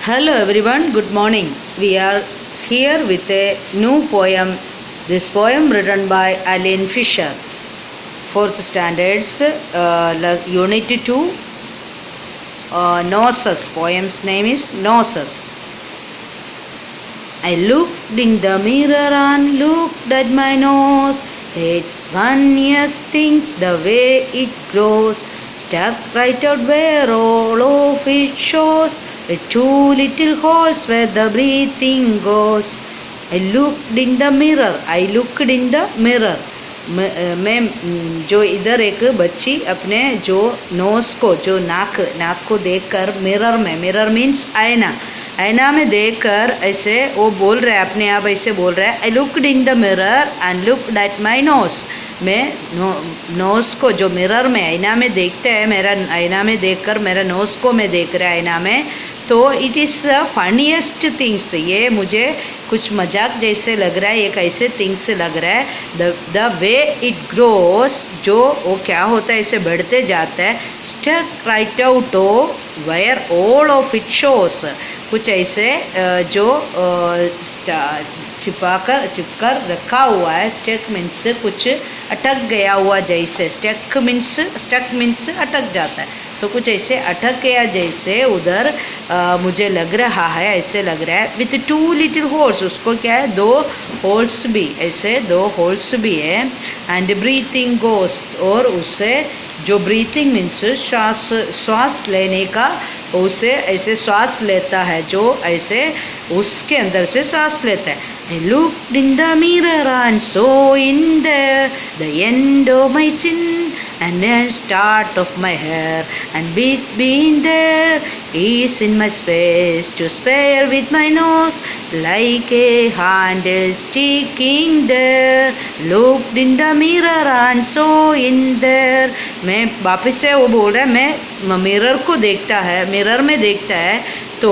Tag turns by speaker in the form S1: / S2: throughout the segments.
S1: Hello everyone, good morning. We are here with a new poem. This poem written by Aline Fisher. Fourth standards, Unit 2, Noses. Poem's name is Noses. I looked in the mirror and looked at my nose. It's funniest thing the way it grows. Stuck right out where all of it shows. With two little holes where the breathing goes. I looked in the mirror. I looked in the mirror. मैं जो इधर एक बच्ची अपने जो knows को जो नाक को देखकर मिरर मीन्स आईना में देखकर ऐसे वो बोल रहा है, अपने आप ऐसे बोल रहा है, I looked in the mirror and looked at my nose. मैं नोज को जो मिरर में आईना में देखते हैं, मेरा आईना में देखकर मेरा नोज को मैं देख रहा है आईना में. तो इट इज़ फनीएस्ट थिंग्स. ये मुझे कुछ मजाक जैसे लग रहा है, एक ऐसे थिंग्स लग रहा है. द वे इट ग्रोस, जो वो क्या होता है ऐसे बढ़ते जाता है. Stuck right out where all of it shows, कुछ ऐसे जो चिपकर रखा हुआ है. स्टक मीन्स कुछ अटक गया हुआ जैसे. स्टक मीन्स अटक जाता है. तो कुछ ऐसे अटक गया जैसे उधर मुझे लग रहा है, ऐसे लग रहा है. विथ टू लिटिल होल्स, उसको क्या है, दो होल्स भी, ऐसे दो होल्स भी है. एंड ब्रीथिंग गोस, और उससे जो ब्रीथिंग मीन्स श्वास लेने का, उसे ऐसे श्वास लेता है, जो ऐसे उसके अंदर से श्वास लेता है. I looked in the mirror and saw in there the end of my chin and then start of my hair, and between there is in my space to spare with my nose like a handle sticking there. Looked in the mirror and saw in there. मैं वापस से वो बोल रहा है, मैं mirror को देखता है, मिरर में देखता है. तो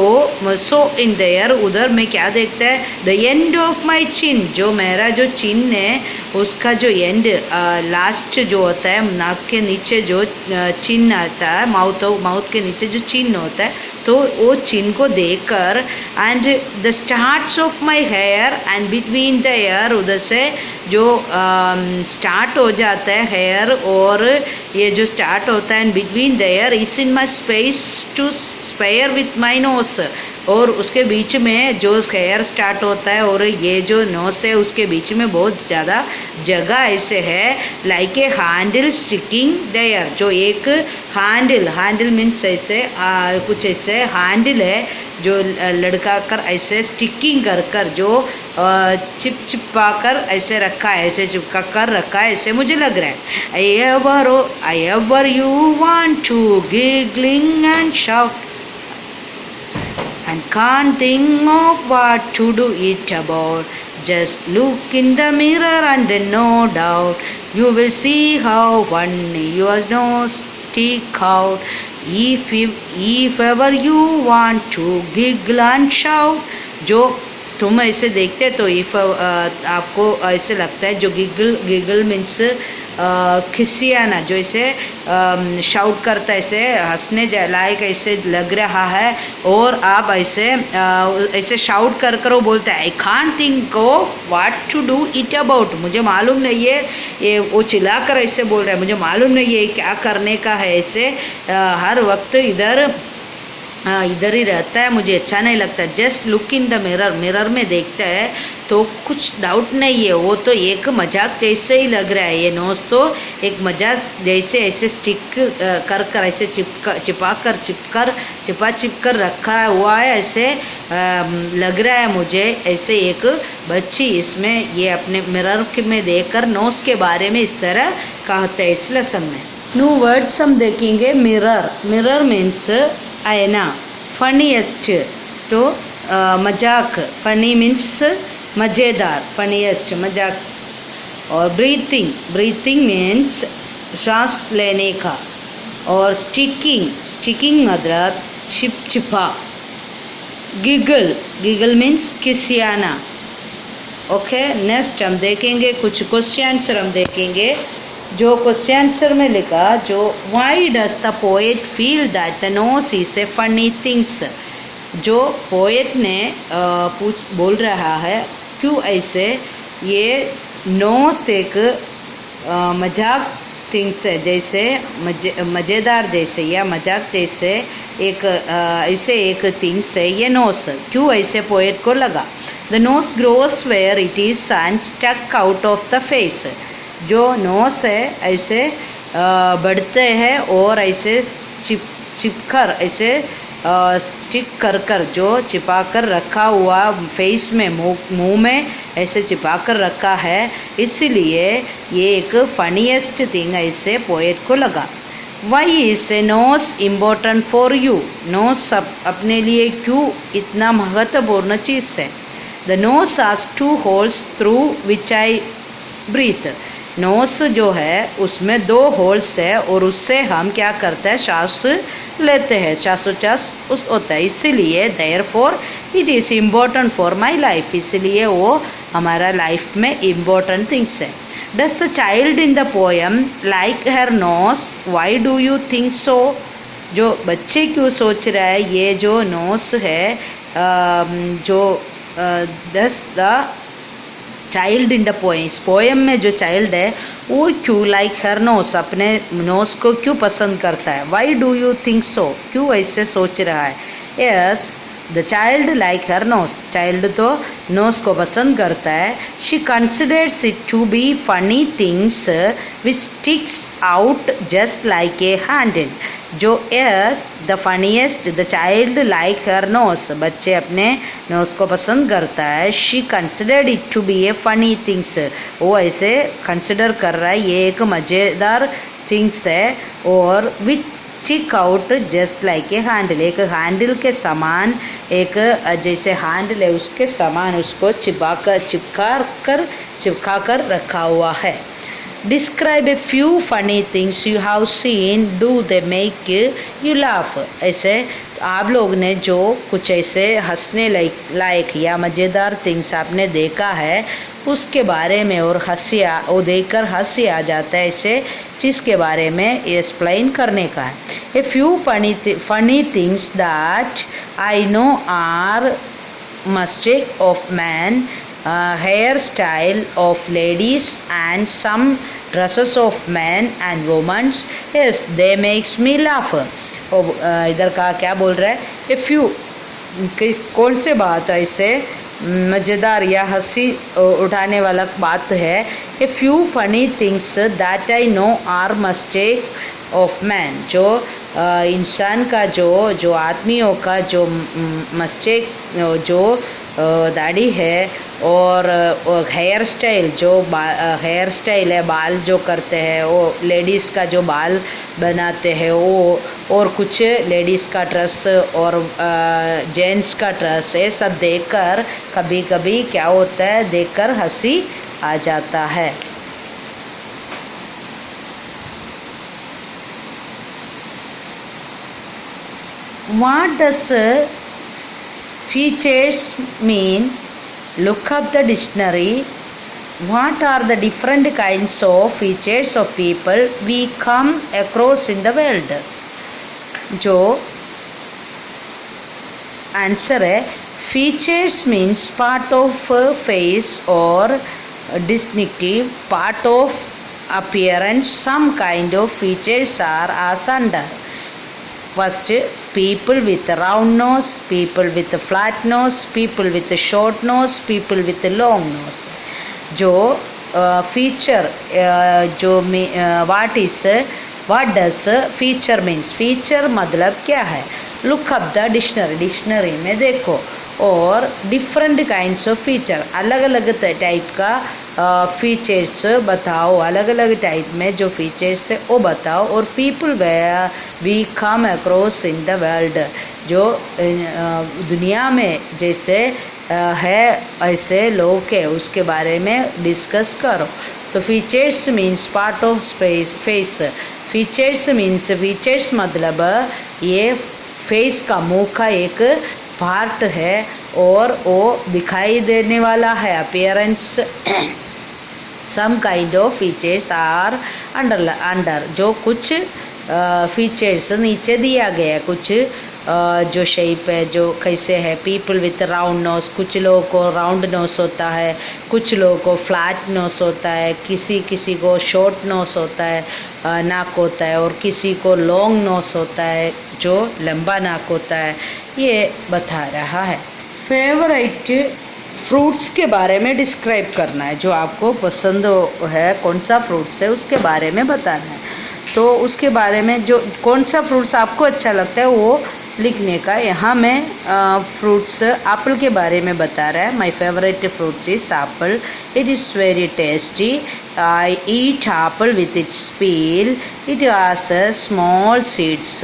S1: सो इन देयर, उधर में क्या देखता है, द एंड ऑफ माई चिन, जो मेरा जो चिन है उसका जो एंड लास्ट जो होता है, नाक के नीचे जो चिन आता है, माउथ के नीचे जो चिन होता है, तो वो चिन को देखकर. And the starts of my hair and between the hair, उधर से जो स्टार्ट हो जाता है हेयर, और ये जो स्टार्ट होता है, and between the hair is in my space to spare with my nose, और उसके बीच में जो हेयर स्टार्ट होता है और ये जो नोस है उसके बीच में बहुत ज़्यादा जगह ऐसे है. Like a handle sticking there, जो एक हैंडल मीन्स ऐसे कुछ ऐसे हैंडल है जो लड़का कर ऐसे स्टिकिंग कर जो चिपका कर ऐसे रखा है, ऐसे चिपका कर रखा है, ऐसे मुझे लग रहा है. I ever you want to giggling and shout and can't think of what to do it about. Just look in the mirror and then no doubt you will see how funny your nose stick out. If ever you want to giggle and shout, जो तुम ऐसे देखते तो if आपको ऐसे लगता है, जो गिगल मीन्स खिसियाना, जो ऐसे शाउट करता है, ऐसे हंसने लायक ऐसे लग रहा है, और आप ऐसे शाउट कर वो बोलता है, I can't think of what to do it about, मुझे मालूम नहीं है, ये वो चिल्लाकर ऐसे बोल रहा है, मुझे मालूम नहीं है क्या करने का है. ऐसे हर वक्त इधर ही रहता है, मुझे अच्छा नहीं लगता. Just look in the mirror में देखता है तो कुछ डाउट नहीं है, वो तो एक मजाक जैसे ही लग रहा है. ये नोज तो एक मजाक जैसे ऐसे स्टिक कर ऐसे चिपकर रखा हुआ है, ऐसे लग रहा है मुझे. ऐसे एक बच्ची इसमें ये अपने मिरर में देखकर नोज के बारे में इस तरह कहते हैं इस लेसन में. न्यू वर्ड्स हम देखेंगे. मिरर मीन्स आईना. फनीएस्ट तो मजाक, फनी मीन्स मज़ेदार, फनीएस्ट मजाक. और ब्रीथिंग मीन्स सांस लेने का. और स्टिकिंग मतलब चिपचिपा. गिगल मीन्स किसियाना. ओके, नेक्स्ट हम देखेंगे कुछ क्वेश्चन आंसर हम देखेंगे. जो क्वेश्चन आंसर में लिखा, जो why does the poet feel that the nose is a funny things, जो पोएट ने बोल रहा है क्यों ऐसे, ये नोस एक मजाक थिंग्स है, जैसे मज़ेदार जैसे या मजाक जैसे एक ऐसे एक थिंग्स है ये नोस, क्यों ऐसे पोएट को लगा। The nose grows where it is and stuck out of the face, जो नोस है ऐसे बढ़ते हैं और ऐसे चिपकर ऐसे स्टिक कर कर जो छिपा कर रखा हुआ फेस में मुंह में ऐसे छिपा कर रखा है, इसलिए ये एक फनीएस्ट थिंग ऐसे पोएट को लगा। Why is a nose important for you, nose अपने लिए क्यों इतना महत्वपूर्ण चीज़ है। The nose has 2 holes through which I breathe, nose जो है उसमें 2 होल्स है और उससे हम क्या करते हैं, सांस लेते हैं, श्वासोच्छ्वास उस होता है, इसीलिए therefore it is important for my life, इसलिए वो हमारा लाइफ में इम्पोर्टेंट थिंग्स है। Does the child in the poem like her nose, why do you think so, जो बच्चे क्यों सोच रहा है ये जो नोस है, जो does the child in the poem में जो चाइल्ड है वो क्यों लाइक हर नोस, अपने नोस को क्यों पसंद करता है। Why do you think so, क्यों ऐसे सोच रहा है। Yes the child like her nose, child तो नोस को पसंद करता है। She considers it to be funny things which sticks out just like a handle, जो yes the funniest the child like her nose, बच्चे अपने नोस को पसंद करता है। She considered it to be a funny things, वो ऐसे consider कर रहा है ये एक मज़ेदार थिंग्स है, और which stick out just like a handle, एक हैंडल के समान, एक जैसे हैंडल है उसके समान उसको चिपका कर रखा हुआ है। Describe A few funny things you have seen, do they make you laugh, ऐसे आप लोग ने जो कुछ ऐसे हंसने लायक या मज़ेदार थिंग्स आपने देखा है उसके बारे में, और वो देखकर हंसी आ जाता है, ऐसे चीज़ के बारे में एक्सप्लेन करने का है। A few funny things that I know are mistake of man, hairstyle of ladies and some dresses of men and women, yes they makes me laugh। इधर का क्या बोल रहा है, ए फ्यू कौन से बात है ऐसे मज़ेदार या हंसी उठाने वाला बात है। A few funny things that I know are mistake of man, जो इंसान का जो आदमियों का जो मिस्टेक जो दाढ़ी है, और हेयर स्टाइल जो हेयर स्टाइल है, बाल जो करते हैं वो लेडीज़ का जो बाल बनाते हैं वो, और कुछ लेडीज़ का ड्रेस और जेंट्स का ड्रेस, ये सब देखकर कभी कभी क्या होता है, देखकर हंसी आ जाता है। What does features mean? Look up the dictionary. What are the different kinds of features of people we come across in the world? जो आंसर है, features means part of face or distinctive part of appearance. Some kind of features are as under. First, people with a round nose, people with a flat nose, people with a short nose, people with a long nose. जो feature जो what does feature means? feature मतलब क्या है? look up the dictionary, dictionary में देखो, और different kinds of feature, अलग अलग टाइप का फीचर्स बताओ, अलग अलग टाइप में जो फीचर्स है वो बताओ, और people where we come across in the world, जो दुनिया में जैसे है ऐसे लोग है उसके बारे में डिस्कस करो। तो features means part of face, features means features मतलब ये फेस का मुंह का एक पार्ट है और वो दिखाई देने वाला है, appearance. Some kind of features are under, जो कुछ फीचर्स नीचे दिया गया, कुछ जो शेप है, जो कैसे है। पीपल विथ राउंड नोज, कुछ लोगों को राउंड नोज होता है, कुछ लोगों को फ्लैट नोज होता है, किसी किसी को शॉर्ट नोज होता है, नाक होता है, और किसी को लॉन्ग नोज होता है, जो लंबा नाक होता है। ये बता रहा है। फेवरेट फ्रूट्स के बारे में डिस्क्राइब करना है, जो आपको पसंद है, कौन सा फ्रूट्स है उसके बारे में बताना है। तो उसके बारे में जो कौन सा फ्रूट्स आपको अच्छा लगता है वो लिखने का। यहाँ मैं फ्रूट्स एप्पल के बारे में बता रहा है। My favourite fruits is Apple, it is very tasty, I eat Apple with its peel, it has small seeds.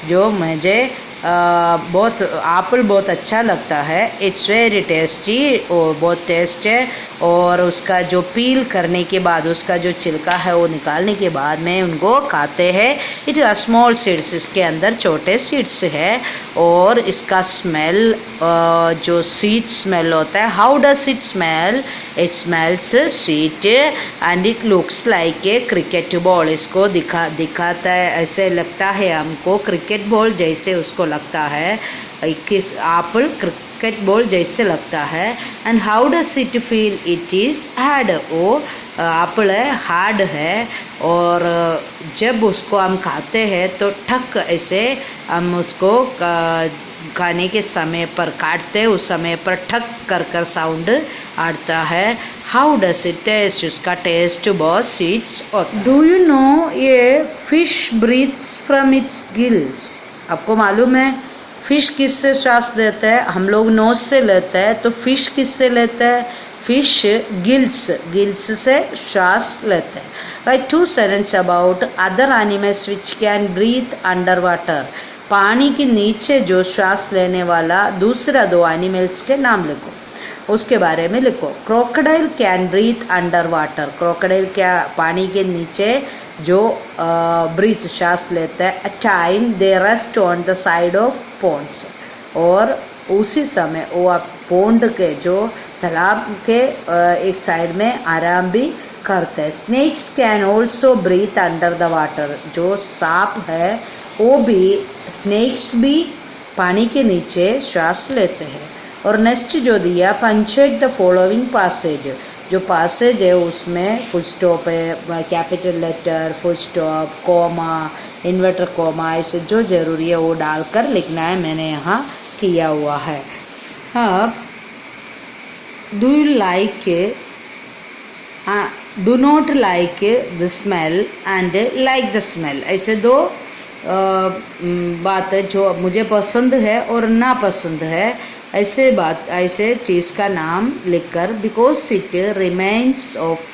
S1: जो मुझे बहुत एप्पल बहुत अच्छा लगता है। इट्स वेरी टेस्टी, और बहुत टेस्ट है, और उसका जो पील करने के बाद उसका जो छिलका है वो निकालने के बाद में उनको खाते हैं। इट आर स्मॉल सीड्स, इसके अंदर छोटे सीड्स है, और इसका स्मेल जो स्वीट स्मेल होता है। How does it smell? It smells sweet and it looks like a cricket ball. इसको दिखाता है, ऐसे लगता है हमको क्रिकेट बॉल जैसे उसको लगता है, किस एप्पल क्रिकेट बॉल जैसे लगता है। And how does it feel? It is hard, वो एप्पल है, हार्ड है, और जब उसको हम खाते हैं तो ठक ऐसे हम उसको खाने के समय पर काटते हैं, उस समय पर ठक कर साउंड आता है। How does it taste? उसका टेस्ट बहुत स्वीट्स होता है। डू यू नो ये fish breathes from its gills? आपको मालूम है फिश किससे श्वास लेता है? हम लोग नोज से लेते हैं, तो फिश किससे लेता है? फिश गिल्स से श्वास लेते हैं। Write 2 sentence about other animals which can breathe under water. पानी के नीचे जो श्वास लेने वाला दूसरा 2 एनिमल्स के नाम लिखो, उसके बारे में लिखो। Crocodile can breathe under water. Crocodile क्या पानी के नीचे जो ब्रीथ श्वास लेता है। A time they rest on the side of ponds, और उसी समय वो पॉन्ड के जो तालाब के एक साइड में आराम भी करते हैं। Snakes can also breathe under the water. जो सांप है वो भी, स्नेक्स भी पानी के नीचे श्वास लेते हैं। और नेक्स्ट जो दिया, पंचेट द फॉलोइंग पासेज। जो पासेज है उसमें फुल स्टॉप है, capital letter, full stop, comma, inverter comma, ऐसे जो ज़रूरी है वो डालकर लिखना है। मैंने यहाँ किया हुआ है। हाँ, do you like, do not like the smell and like the smell, ऐसे 2 बात है जो मुझे पसंद है और ना पसंद है, ऐसे चीज़ का नाम लिखकर। Because it remains of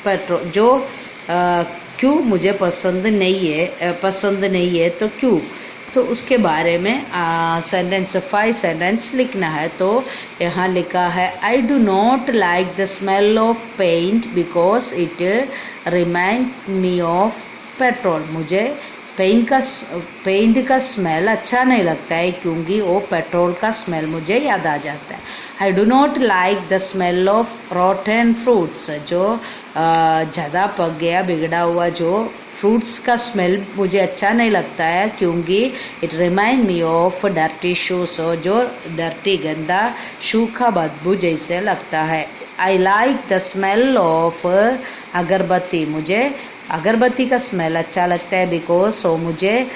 S1: petrol, जो क्यों मुझे पसंद नहीं है तो क्यों, तो उसके बारे में सेंटेंस 5 सेंटेंस लिखना है। तो यहाँ लिखा है, I do not like the smell of paint because it remind me of petrol. मुझे पेंट का स्मेल अच्छा नहीं लगता है क्योंकि वो पेट्रोल का स्मेल मुझे याद आ जाता है। I do not like the smell of rotten fruits. जो ज़्यादा पक गया, बिगड़ा हुआ जो फ्रूट्स का स्मेल मुझे अच्छा नहीं लगता है क्योंकि it remind me of dirty shoes. जो डर्टी गंदा शू का बदबू जैसे लगता है। I like the smell of अगरबत्ती। मुझे अगरबत्ती का स्मेल अच्छा लगता है बिकॉज वो मुझे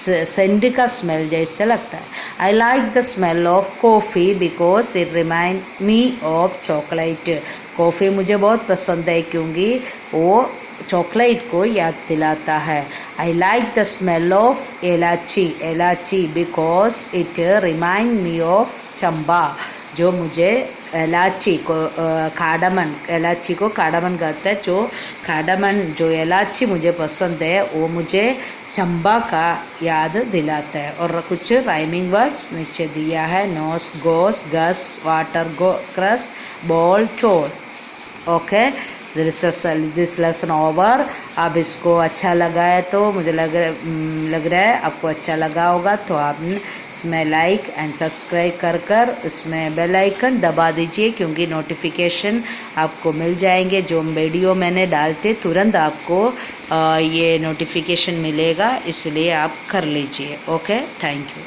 S1: सेंड का स्मेल जैसे लगता है। I like the smell of coffee because it remind me of chocolate. Coffee मुझे बहुत पसंद है क्योंकि वो चॉकलेट को याद दिलाता है। I like the smell of elaichi because it remind me of Chamba. जो मुझे इलायची को इलायची को कार्डामन कहते हैं। जो इलायची मुझे पसंद है वो मुझे चंबा का याद दिलाता है। और कुछ राइमिंग वर्ड्स नीचे दिया है, नोस, गोस, गस, वाटर, क्रस, बॉल, चोर। Okay, this lesson over. अब इसको अच्छा लगा है तो मुझे लग रहा है आपको अच्छा लगा होगा, तो आप इसमें लाइक एंड सब्सक्राइब कर उसमें बेल आइकन दबा दीजिए क्योंकि नोटिफिकेशन आपको मिल जाएंगे। जो वीडियो मैंने डालते तुरंत आपको ये नोटिफिकेशन मिलेगा, इसलिए आप कर लीजिए। Okay, thank you.